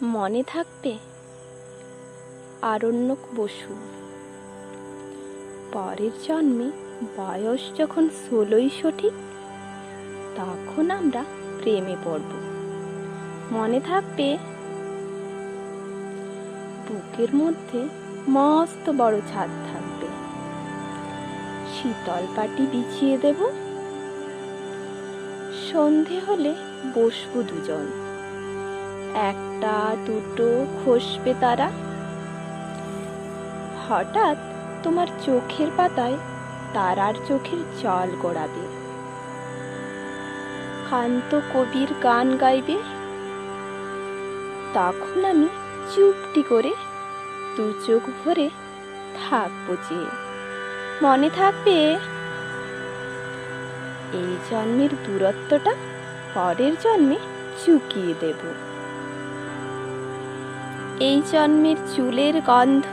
মনে থাকবে আরণ্যক বসু। পরের জন্মে বয়স যখন 16ই সঠিক, তখন আমরা প্রেমে পড়ব। মনে থাকবে বুকের মধ্যে মস্ত বড় ছাদ থাকবে, শীতল পাটি বিছিয়ে দেব, সন্ধে হলে বসবো দুজন, একটা দুটো খসবে তারা। হঠাৎ তোমার চোখের পাতায় তারার চোখের জল গড়াবে, কান্ত কবির গান গাইবে। তখন আমি চুপটি করে দু চোখ ভরে থাকবো যে। মনে থাকবে এই জন্মের দূরত্বটা পরের জন্মে চুকিয়ে দেব। এই জন্মের চুলের গন্ধ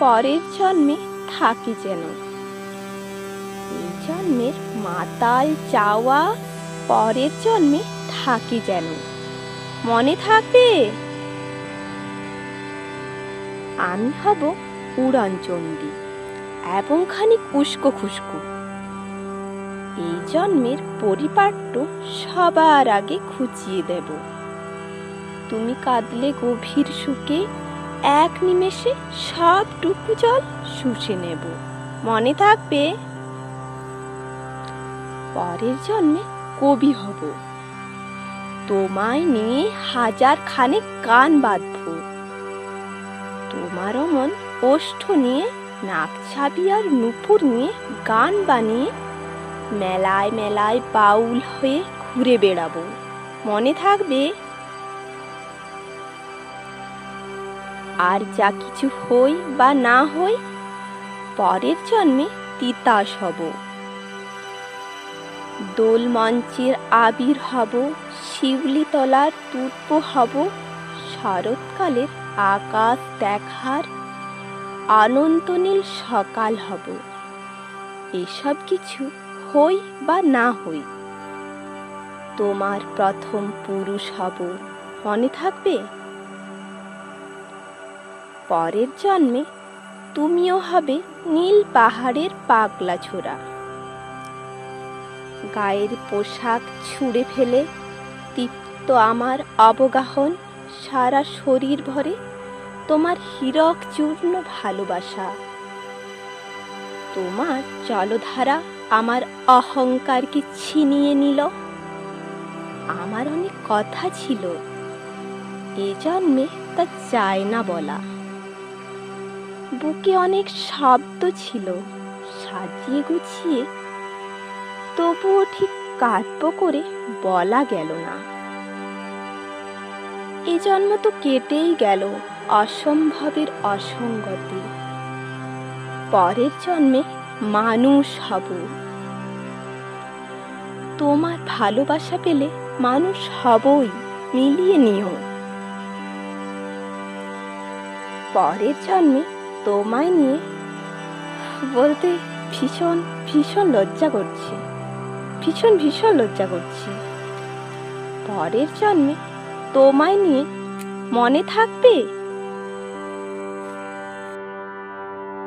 পরের জন্মে থাকি যেন। এই জন্মের মাতাল চাওয়া পরের জন্মে থাকি যেন। মনে থাকবে আমি হব উড়নচণ্ডী এবং খানিক উস্কো খুস্কো। এই জন্মের পরিপাট্য সবার আগে খুঁচিয়ে দেব। তুমি কাঁদলে গভীর সুখে এক নিমেষে সবটুকু জল শুষে নেব। মনে থাকবে পরের জন্মে কবি হব, তোমায় নিয়ে হাজার খানেক গান বাঁধব। তোমার অমন ওষ্ঠ নিয়ে নাক ছাবি আর নুপুর নিয়ে গান বানিয়ে মেলায় মেলায় বাউল হয়ে ঘুরে বেড়াবো। মনে থাকবে আর যা কিছু হই বা না হই পরের জন্মে তিতাস হব। দোল মঞ্চের আবির হব, শিউলি তলার তুর্প হব, শরৎকালের আকাশ দেখার অনন্ত নীল সকাল হব। এসব কিছু হই বা না হই তোমার প্রথম পুরুষ হব। মনে থাকবে পরের জন্মে তুমিও হবে নীল পাহাড়ের পাগলা ছোড়া। গায়ের পোশাক ছুঁড়ে ফেলে তৃপ্ত আমার অবগাহন, সারা শরীর ভরে তোমার হীরক চূর্ণ ভালোবাসা। তোমার জলধারা আমার অহংকারকে ছিনিয়ে নিল। আমার অনেক কথা ছিল, এ জন্মে তা চায় না বলা। বুকে অনেক শব্দ ছিল, সাজিয়ে গুছিয়ে তবুও ঠিক কাব্য করে বলা গেল না। এ জন্ম তো কেটেই গেল অসম্ভবের অসঙ্গতে। পরের জন্মে মানুষ হব। তোমার ভালোবাসা পেলে মানুষ হবই, মিলিয়ে নিও। পরের জন্মে তোমায় নিয়ে বলতে ভীষণ ভীষণ লজ্জা করছে, ভীষণ লজ্জা করছে। পরের জন্মে তোমায় নিয়ে মনে থাকবে